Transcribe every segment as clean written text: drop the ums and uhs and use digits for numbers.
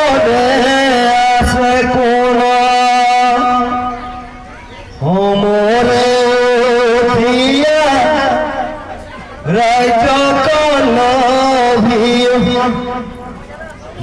মনে আছে কোন অমরে দিয়া রাজ্য কল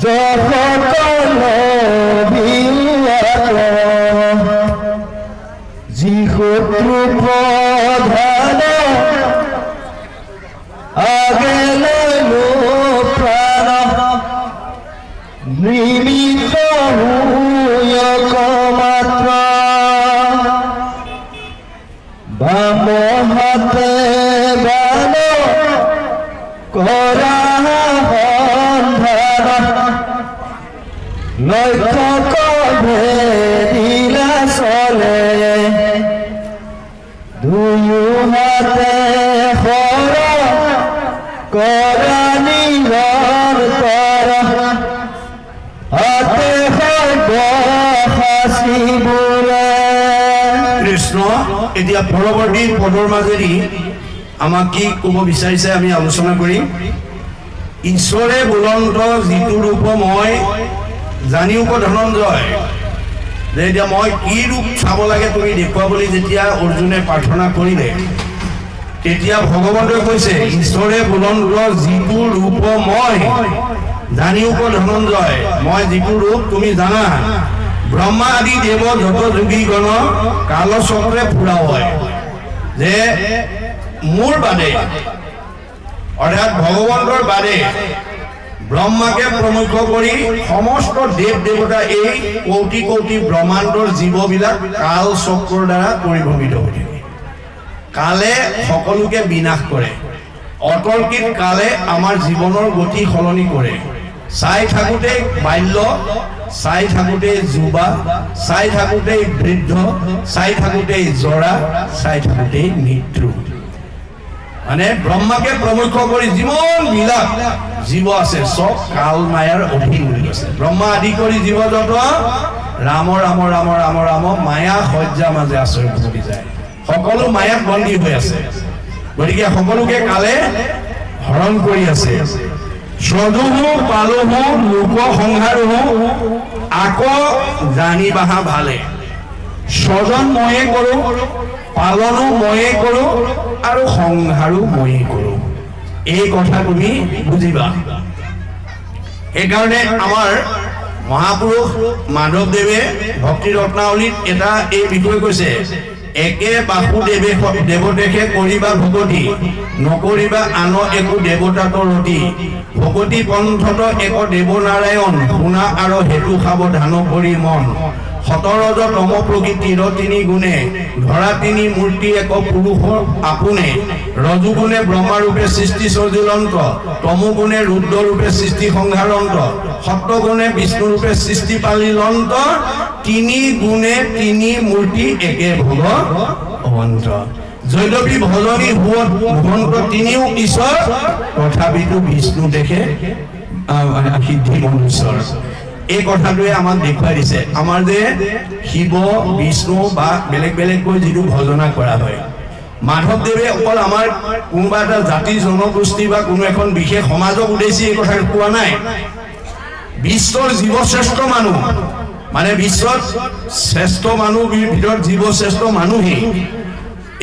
যখন কল যি শত্রু প্রধান আগে লইলো প্রাণ নিমিত মাত্র বাম হাতে বান করা লক্ষ্য কবে দিলা চলে দুয়ো হাতে হর করা নিৰন্তৰ হাতে সাঁচিবলৈ। কৃষ্ণ এতিয়া পৰৱৰ্তী পদৰ মাজেদি আমাক কি ক'ব বিচাৰিছে আমি আলোচনা কৰিম। ঈশ্বৰে বুলন্ত যিটো ৰূপ মই জানিও ধনঞ্জয় যে এতিয়া মই কি ৰূপ চাব লাগে তুমি দেখুৱা বুলি যেতিয়া অৰ্জুনে প্ৰাৰ্থনা কৰিলে তেতিয়া ভগৱন্তই কৈছে ঈশ্বৰে বুলন্ত যিটো ৰূপ মই জানিও ধনঞ্জয় মই যিটো ৰূপ তুমি জানা ব্ৰহ্মা আদি দেৱ যত যোগীগণ কালচক্ৰে ফুৰা হয় যে মোৰ বাদে অৰ্থাৎ ভগৱন্তৰ বাদে ব্ৰহ্মাকে প্ৰমুখ কৰি সমস্ত দেৱ দেৱতা এই কোটি কোটি ব্ৰহ্মাণ্ডৰ জীৱবিলাক কাল চক্ৰৰ দ্বাৰা পৰিভ্ৰমিত হৈ থাকে। কালে সকলোকে বিনাশ কৰে। অতৰ্কিত কালে আমাৰ জীৱনৰ গতি সলনি কৰে। চাই থাকোঁতে বাল্য, চাই থাকোঁতে যুৱা, চাই থাকোঁতে বৃদ্ধ, চাই থাকোঁতে জৰা, চাই থাকোঁতে মৃত্যু। মানে ব্ৰহ্মাকে প্ৰমুখ কৰি যিমান বিলাক জীৱ আছে চব কাল মায়াৰ অধীন হৈ গৈছে। ব্ৰহ্মা আদি কৰি জীৱ যত ৰাম ৰাম ৰাম ৰাম ৰাম মায়া সজ্জা মাজে আশ্ৰয় ভুগি যায়। সকলো মায়াত বন্দী হৈ আছে। গতিকে সকলোকে কালে হৰণ কৰি আছে। সদুহু পালুহু লোক সংহাৰহু আকৌ জানিবাহা ভালে। স্বজন ময়ে কৰোঁ, পালনো ময়ে কৰোঁ আৰু সংহাৰো ময়ে কৰোঁ। এই কথা তুমি বুজিবা। সেইকাৰণে আমাৰ মহাপুৰুষ মাধৱদেৱে ভক্তি ৰত্নাৱলীত এটা এই বিষয় কৈছে একে বাসুদেৱে দেৱদেশে কৰিবা ভকতি নকৰিবা আন একো দেৱতাত ৰতি ভকতি পন্থত এক দেৱনাৰায়ণ শুনা আৰু হেতু সাৱধান কৰি মন সতৰজ তম প্ৰকৃতিৰ তিনি গুণে ধৰা তিনি মূৰ্তি এক পুৰুষ আপোনে ৰজুগুণে ব্ৰহ্মাৰূপে সৃষ্টি সজুলন্ত তমুগুণে ৰুদ্ৰৰূপে সৃষ্টি সংহাৰন্ত সত্যগুণে বিষ্ণুৰূপে সৃষ্টি পালিলন্ত তিনি গুণে তিনি মূৰ্তি একে ভগৱন্ত। যদ্যপি ভজনী ভগৱন্ত তিনিও ঈশ্বৰ তথাপিতো বিষ্ণু দেখে সিদ্ধি মনুষ্যৰ। এই কথাটোৱে আমাক দেখুৱাই দিছে আমাৰ যে শিৱ বিষ্ণু বা বেলেগ বেলেগকৈ যিটো ভজনা কৰা হয়। মাধৱদেৱে অকল আমাৰ কোনোবা এটা জাতি জনগোষ্ঠী বা কোনো এখন বিশেষ সমাজক উদ্দেশ্যি এই কথা কোৱা নাই। বিশ্বৰ জীৱশ্ৰেষ্ঠ মানুহ মানে বিশ্বত শ্ৰেষ্ঠ মানুহ ভিতৰত জীৱশ্ৰেষ্ঠ মানুহেই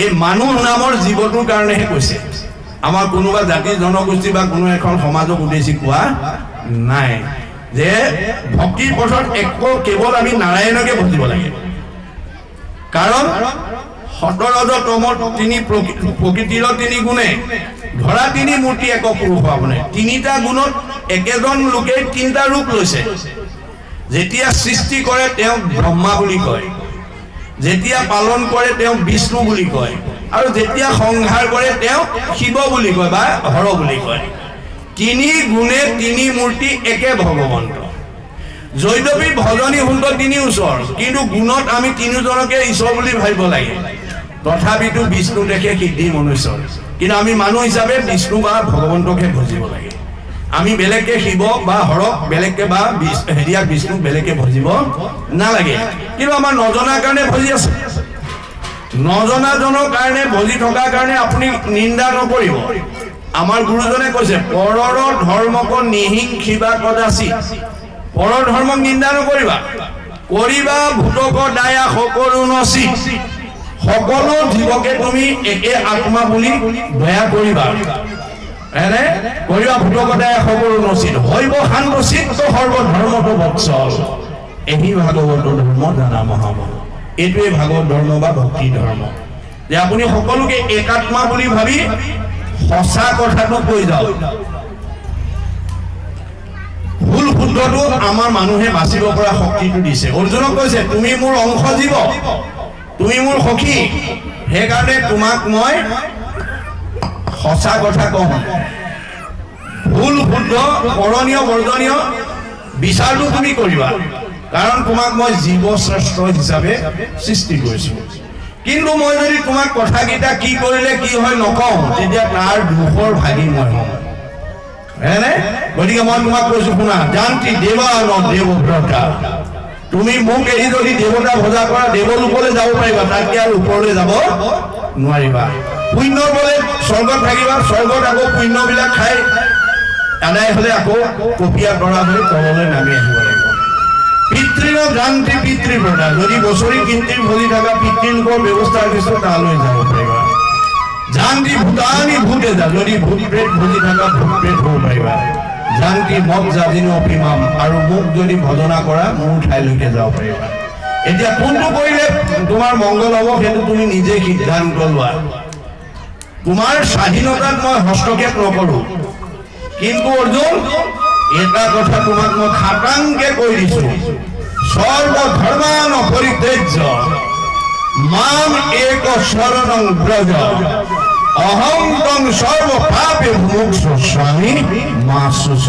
এই মানুহ নামৰ জীৱটোৰ কাৰণেহে কৈছে। আমাৰ কোনোবা জাতি জনগোষ্ঠী বা কোনো এখন সমাজক উদ্দেশ্যি কোৱা নাই যে ভক্তিৰ পথত কেৱল আমি নাৰায়ণকে ভজিব লাগে। কাৰণ সতৰজ তমৰ তিনি প্ৰকৃতিৰ তিনি গুণে ধৰা তিনি মূৰ্তি এক পুৰুষ আপোনে তিনিটা গুণত একেজন লোকে তিনিটা ৰূপ লৈছে। যেতিয়া সৃষ্টি কৰে তেওঁক ব্ৰহ্মা বুলি কয়, যেতিয়া পালন কৰে তেওঁক বিষ্ণু বুলি কয় আৰু যেতিয়া সংহাৰ কৰে তেওঁক শিৱ বুলি কয় বা হৰ বুলি কয়। তিনি গুণে তিনি মূৰ্তি একে ভগৱন্ত। যদ্যপি ভজনী সুন্দৰ তিনি ওচৰ কিন্তু গুণত আমি তিনিজনকে ঈশ্বৰ বুলি ভাবিব লাগে। তথাপিতো বিষ্ণু দেখে সিদ্ধি মনুষ্যৰ। কিন্তু আমি মানুহ হিচাপে বিষ্ণু বা ভগৱন্তকহে ভজিব লাগে। আমি বেলেগকে শিৱ বা হৰক বেলেগকে বা হেৰিয়াক বিষ্ণুক বেলেগকে ভজিব নালাগে। কিন্তু আমাৰ নজনাৰ কাৰণে ভজি আছে। নজনাজনৰ কাৰণে ভজি থকাৰ কাৰণে আপুনি নিন্দা নকৰিব। আমাৰ গুৰুজনে কৈছে পৰৰ ধৰ্মক নিহিংসিবা কদাচিত পৰধৰ্মক নিন্দা নকৰিবা কৰিবা ভূতক দায়া সকলো নচি সকলো জীৱকে তুমি একে আত্মা বুলি দয়া কৰিবা এনে কৰিবা ভূতক দায়া সকলো নচিত হৈব শান্ত চিত্ত সৰ্বধৰ্মটো বৎসল এই ভাগৱত ধৰ্ম জানা মহামহ এইটোৱে ভাগৱত ধৰ্ম বা ভক্তি ধৰ্ম যে আপুনি সকলোকে একাত্মা বুলি ভাবি সঁচা কথাটো কৈ যাওক ভুল শুদ্ধটো আমাৰ মানুহে বাচিব পৰা শক্তিটো দিছে অৰ্জুনক কৈছে তুমি মোৰ অংশ জীৱ তুমি মোৰ সখী সেইকাৰণে তোমাক মই সঁচা কথা কম ভুল শুদ্ধ কৰণীয় বৰ্জনীয় বিচাৰটো তুমি কৰিবা কাৰণ তোমাক মই জীৱ শ্ৰেষ্ঠ হিচাপে সৃষ্টি কৰিছো কিন্তু মই যদি তোমাক কথাকেইটা কি কৰিলে কি হয় নকওঁ তেতিয়া তাৰ দুখৰ ভাগি মই হ'ম গতিকে মই তোমাক কৈছো শুনা জানতি দেৱা ন দেৱব্ৰতা তুমি মোক এৰি যদি দেৱতা ভজা কৰা দেৱলোকলৈ যাব পাৰিবা তাতকে আৰু ওপৰলৈ যাব নোৱাৰিবা পুণ্য বলে স্বৰ্গত থাকিবা স্বৰ্গত আকৌ পুণ্যবিলাক খাই আদায় হলে আকৌ কপিয়া কৰা হৈ তললৈ নামি আহিব লাগিব পিতৃৰ জানতি পিতৃব্ৰতা যদি বছৰি কীৰ্তিৰ ভজি থকা পিতৃলোকৰ ব্যৱস্থা দিছো তালৈ যাব পাৰিবা জানতি ভূতানি ভূতে যা যদি ভূত প্ৰেত ভজি থকা ভূত প্ৰেত হ'ব পাৰিবা জানতি মগ জাজিন অভিমাম আৰু মোক যদি ভজনা কৰা মোৰ ঠাইলৈকে যাব পাৰিবা এতিয়া কোনটো কৰিলে তোমাৰ মংগল হ'ব সেইটো তুমি নিজে সিদ্ধান্ত লোৱা তোমাৰ স্বাধীনতাত মই হস্তক্ষেপ নকৰো কিন্তু অৰ্জুন এটা কথা তোমাক মই খাটাংকে কৈ দিছো সৰ্বধৰ্মান পৰিত্যাজ্য মাম এক শৰণং ব্ৰজ অহং তং সৰ্ব পাপে মোক্ষস্বামী মাসুচ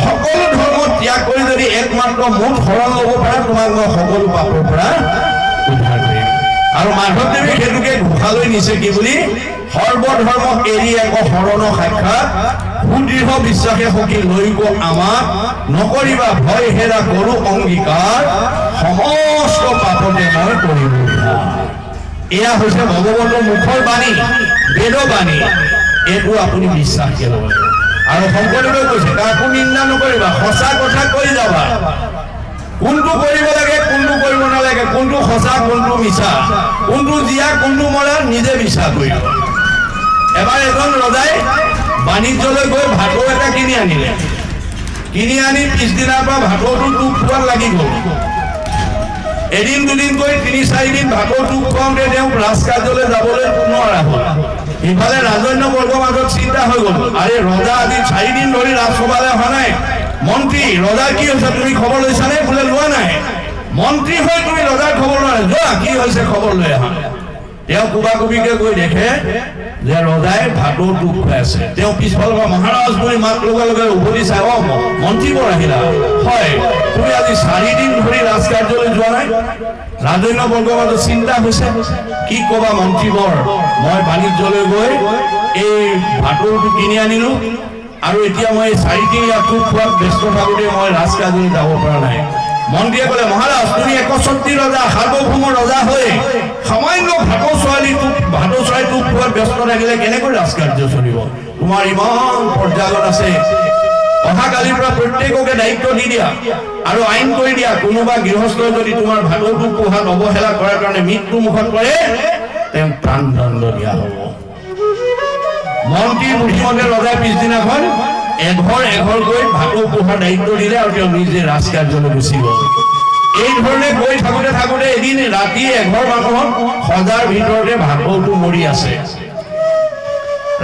সকলো ধৰ্ম ত্যাগ কৰি যদি একমাত্ৰ মোৰ শৰণ ল'ব পাৰা তোমাক মই সকলো পাপৰ পৰা উদ্ধাৰ কৰিম আৰু মাধৱদেৱে সেইটোকে ঘোষালৈ নিছে কি বুলি সৰ্বধৰ্ম এৰি এক শৰণ সাক্ষাৎ সুদৃঢ় বিশ্বাসে সখী লৈক আমাক নকৰিবা ভয় হেৰা কৰো অংগীকাৰ সমস্ত পাপতে মই কৰিব এয়া হৈছে ভগৱন্তৰ মুখৰ বাণী বেদ বাণী এইটো আপুনি বিশ্বাস কৰিব আৰু শংকৰদেৱে কৈছে কাকো নিন্দা নকৰিবা সঁচা কথা কৈ যাবা কোনটো কৰিব লাগে কোনটো কৰিব নালাগে কোনটো সঁচা কোনটো মিছা কোনটো জীয়া কোনটো মৰা নিজে বিচাৰ কৰিব এবাৰ এজন ৰজাই বাণিজ্যলৈ গৈ ভাটৌ এটা কিনি আনিলে কিনি আনি পিছদিনাৰ পৰা ভাটৌটো টোপ খোৱাত লাগি গ'ল এদিন দুদিন গৈ ৩-৪ দিন ভাটৌ টোপ খুৱাওঁতে তেওঁ ৰাজকাৰ্যলৈ যাবলৈ নোৱাৰা হ'ল ইফালে ৰাজন্য বৰ্গৰ মাজত চিন্তা হৈ গ'ল আৰে ৰজা আজি 4 দিন ধৰি ৰাজসভালৈ অহা নাই মন্ত্ৰী ৰজাৰ কি হৈছে তুমি খবৰ লৈছানে বোলে লোৱা নাই মন্ত্ৰী হৈ তুমি ৰজাৰ খবৰ লোৱা নাই যোৱা কি হৈছে খবৰ লৈ আহা তেওঁ কুবাকুবিকে গৈ দেখে যে ৰজাই ভাটৌ টোপ খুৱাই আছে তেওঁ পিছফালৰ পৰা মহাৰাজ বুলি মাত লগে লগে উভতি চাই মন্ত্ৰীবৰ আহিলা হয় তুমি আজি 4 দিন ধৰি ৰাজকাৰ্যলৈ যোৱা নাই ৰাজন্য বৰ্গৰ মাজত চিন্তা হৈছে কি কবা মন্ত্ৰীবৰ মই বাণিজ্যলৈ গৈ এই ভাটৌটো কিনি আনিলো আৰু এতিয়া মই 4 দিন ইয়াত টোপ খোৱাত ব্যস্ত থাকোঁতে মই ৰাজকাৰ্যলৈ যাব পৰা নাই মন্ত্ৰীয়ে ক'লে মহাৰাজ তুমি 61 ৰজা সাৰ্বভৌম ৰজা হৈ সামান্য ভাটৌ চৰাই টোপ খোৱাত ব্যস্ত থাকিলে কেনেকৈ ৰাজকাৰ্য চলিব তোমাৰ ইমান পৰ্যায়ত আছে অহাকালিৰ পৰা প্ৰত্যেককে দায়িত্ব দি দিয়া আৰু আইন কৰি দিয়া কোনোবা গৃহস্থই যদি তোমাৰ ভাটৌ টোপ খোৱাত অৱহেলা কৰাৰ কাৰণে মৃত্যু মুখত পৰে তেওঁ প্ৰাণদণ্ড দিয়া হ'ব মন্ত্ৰী বুদ্ধিমতে ৰজাই পিছদিনাখন এঘৰ ভাটৌ পোহাৰ দায়িত্ব দিলে আৰু তেওঁ নিজে ৰাজকাৰ্যলৈ গুচি গ'ল এই ধৰণে গৈ থাকোঁতে এদিন ৰাতি এঘৰ মানুহৰ সজাৰ ভিতৰতে ভাটৌটো মৰি আছে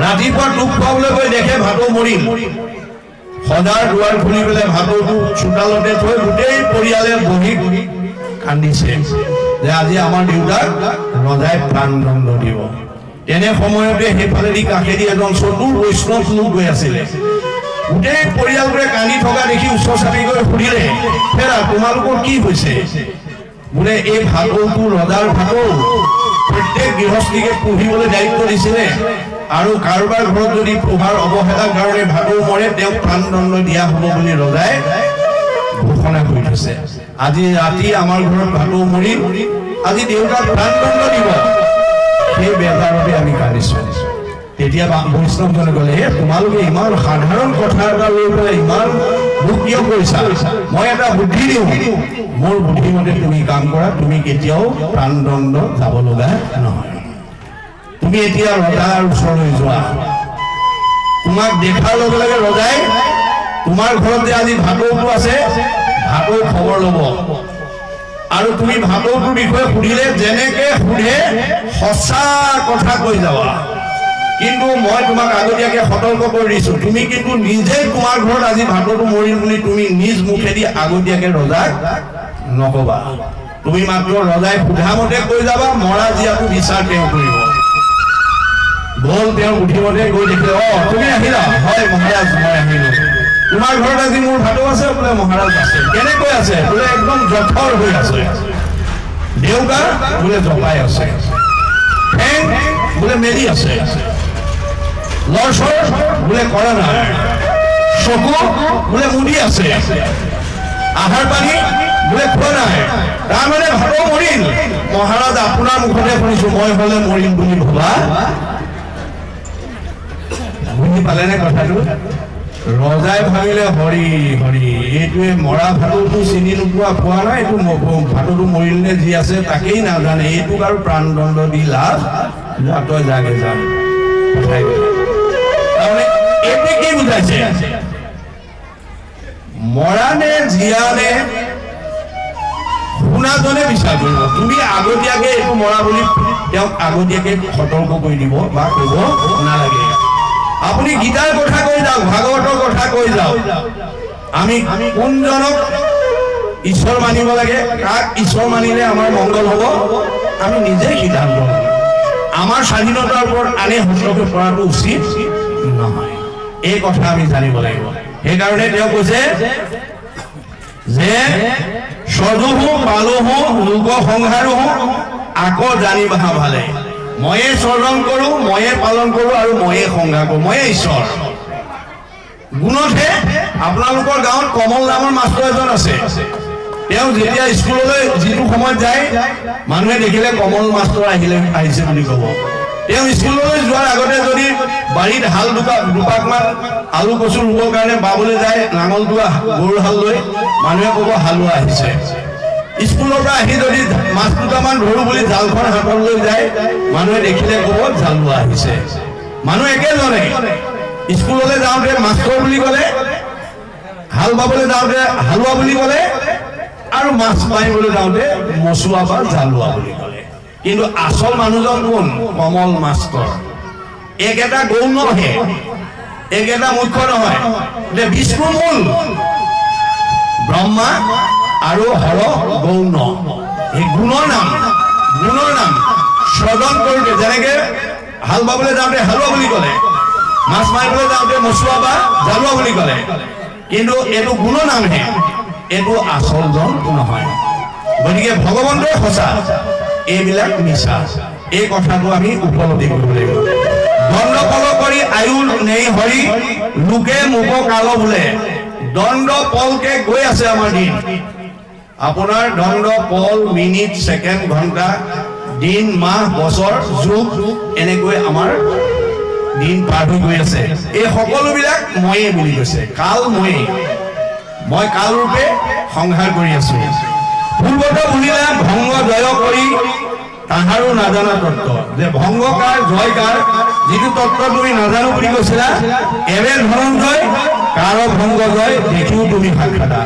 ৰাতিপুৱা টোপ খুৱাবলৈ গৈ দেখে ভাটৌ মৰিল সজাৰ দুৱাৰ খুলি পেলাই ভাটৌটো চোতালতে থৈ গোটেই পৰিয়ালে বহি কান্দিছে যে আজি আমাৰ দেউতাক ৰজাই প্ৰাণদণ্ড দিব তেনে সময়তে সেইফালেদি কাষেদি এজন চতুৰ বৈষ্ণৱ লোক গৈ আছিলে গোটেই পৰিয়ালবোৰে কান্দি থকা দেখি ওচৰ চাপি গৈ সুধিলে হেৰা তোমালোকৰ কি হৈছে বোলে এই ভাটৌটো ৰজাৰ ভাটৌ প্ৰত্যেক গৃহস্থীকে পুহিবলৈ দায়িত্ব দিছিলে আৰু কাৰোবাৰ ঘৰত যদি পোহাৰ অৱহেলাৰ কাৰণে ভাটৌ মৰে তেওঁক প্ৰাণদণ্ড দিয়া হ'ব বুলি ৰজাই ঘোষণা কৰি থৈছে আজি ৰাতি আমাৰ ঘৰত ভাটৌ মৰিল আজি দেউতাক প্ৰাণদণ্ড দিব সেই বেজাৰতে আমি কান্দিছোঁ তেতিয়া বৈষ্ণৱজনে ক'লে হে তোমালোকে ইমান সাধাৰণ কথা এটা লৈ পেলাই ইমান মোক কিয় কৰিছা মই এটা বুদ্ধি দিওঁ মোৰ বুদ্ধিমতে তুমি কাম কৰা তুমি কেতিয়াও প্ৰাণদণ্ড যাব লগা নহয় তুমি এতিয়া ৰজাৰ ওচৰলৈ যোৱা তোমাক দেখাৰ লগে লগে ৰজাই তোমাৰ ঘৰত যে আজি ভাতৌটো আছে ভাতৌ খবৰ ল'ব আৰু তুমি ভাতৌটোৰ বিষয়ে সুধিলে যেনেকে সুধে সঁচা কথা কৈ যাবা কিন্তু মই তোমাক আগতীয়াকে সতৰ্ক কৰি দিছো তুমি কিন্তু নিজে তোমাৰ ঘৰত আজি ভাতৌটো মৰিল বুলি তুমি নিজ মুখেদি আগতীয়াকে ৰজাক নকবা তুমি মাত্ৰ ৰজাই সুধামতে কৈ যাবা মৰা জীয়াটো বিচাৰ তেওঁ কৰিব বল তেওঁ উঠিমতে গৈ দেখিলে তুমি আহিলা হয় মহাৰাজ মই আহিলো তোমাৰ ঘৰত আজি মোৰ ভাতৌ আছে বোলে মহাৰাজ আছে কেনেকৈ আছে বোলে একদম জঠৰ হৈ আছে দেউকা বোলে জপাই আছে ঠেং বোলে মেলি আছে লৰচৰ বোলে কৰা নাই চকু বোলে মুদি আছে আহাৰ পানী বোলে খোৱা নাই তাৰমানে ভাতৌ মৰিল মহাৰাজ আপোনাৰ মুখতে শুনিছো মই হলে মৰিম বুলি ভবা বুজি পালেনে কথাটো ৰজাই ভাবিলে হৰি হৰি এইটোৱে মৰা ভাতৌটো চিনি নোপোৱা পোৱা নাই এইটো ভাতৌটো মৰিল নে যি আছে তাকেই নাজানে এইটোক আৰু প্ৰাণদণ্ড দি লাভ তই যাগে যা কথাই তাৰমানে এইটোৱে কি বুজাইছে মৰা নে জীয়া নে শুনাজনে বিচাৰ কৰিব তুমি আগতীয়াকে এইটো মৰা বুলি তেওঁক আগতীয়াকে সতৰ্ক কৰি দিব বা ক'ব নালাগে আপুনি গীতাৰ কথা কৈ যাওক ভাগৱতৰ কথা কৈ যাওক আমি কোনজনক ঈশ্বৰ মানিব লাগে কাক ঈশ্বৰ মানিলে আমাৰ মংগল হ'ব আমি নিজেই সিদ্ধান্ত ল'ম আমাৰ স্বাধীনতাৰ ওপৰত আনে হস্তক্ষেপ কৰাটো উচিত নহয় এই কথা আমি জানিব লাগিব সেইকাৰণে তেওঁ কৈছে যে সদুহু পালুহু লোক সংহাৰুহু আকৌ জানিবা ভালে ময়ে স্বৰ্জন কৰো ময়ে পালন কৰো আৰু ময়ে সংঘাৰ কৰো ময়ে ঈশ্বৰ গুণতহে আপোনালোকৰ গাঁৱত কমল নামৰ মাষ্টৰ এজন আছে তেওঁ যেতিয়া স্কুললৈ যিটো সময়ত যায় মানুহে দেখিলে কমল মাষ্টৰ আহিছে বুলি ক'ব তেওঁ স্কুললৈ যোৱাৰ আগতে যদি বাৰীত হাল দুপাকমান আলু কচু ৰুবৰ কাৰণে বাবলৈ যায় নাঙলটো গৰু হাল লৈ মানুহে ক'ব হালোৱা আহিছে স্কুলৰ পৰা আহি যদি মাছ দুটামান ধৰো বুলি জালখন হাতত লৈ যায় মানুহে দেখিলে ক'ব জালুৱা আহিছে মানুহ একেজনে স্কুললৈ যাওঁতে মাষ্টৰ বুলি ক'লে হাল বাবলৈ যাওঁতে হালোৱা বুলি ক'লে আৰু মাছ মাৰিবলৈ যাওঁতে মচুৱা বা জালুৱা বুলি ক'লে কিন্তু আচল মানুহজন কোন কমল মাষ্টৰ একেটা গৌণহে একেটা মুখ্য নহয় যে বিষ্ণু মূল ব্ৰহ্মা আৰু হৰ গৌণ এই গুণৰ নাম স্বজন কৰোঁতে যেনেকে হাল বাবলৈ যাওঁতে হালোৱা বুলি ক'লে মাছ মাৰিবলৈ যাওঁতে মচুৱা বা জালুৱা বুলি ক'লে কিন্তু এইটো গুণৰ নামহে এইটো আচলজন নহয় গতিকে ভগৱন্তৰ সঁচা এইবিলাক মিছা এই কথাটো আমি উপলব্ধি কৰিব লাগিব দণ্ড পল কৰি আয়ু নেই হৰি লোকে মোক কাল বোলে দণ্ড পলকে গৈ আছে আমাৰ দিন আপোনাৰ দণ্ড পল মিনিট ছেকেণ্ড ঘণ্টা দিন মাহ বছৰ যুগ এনেকৈ আমাৰ দিন পাৰ হৈ গৈ আছে এই সকলোবিলাক ময়ে বুলি কৈছে কাল মই কাল ৰূপে সংহাৰ কৰি আছো পূৰ্বত বুলিলে ভংগ জয় কৰি তাহাৰো নাজানা তত্ত্ব যে ভংগ কাৰ জয় কাৰ যিটো তত্ত্ব তুমি নাজানো বুলি কৈছিলা এবে ধনঞ্জয় কাৰ ভংগ জয় দেখিও তুমি ভাগ খাটা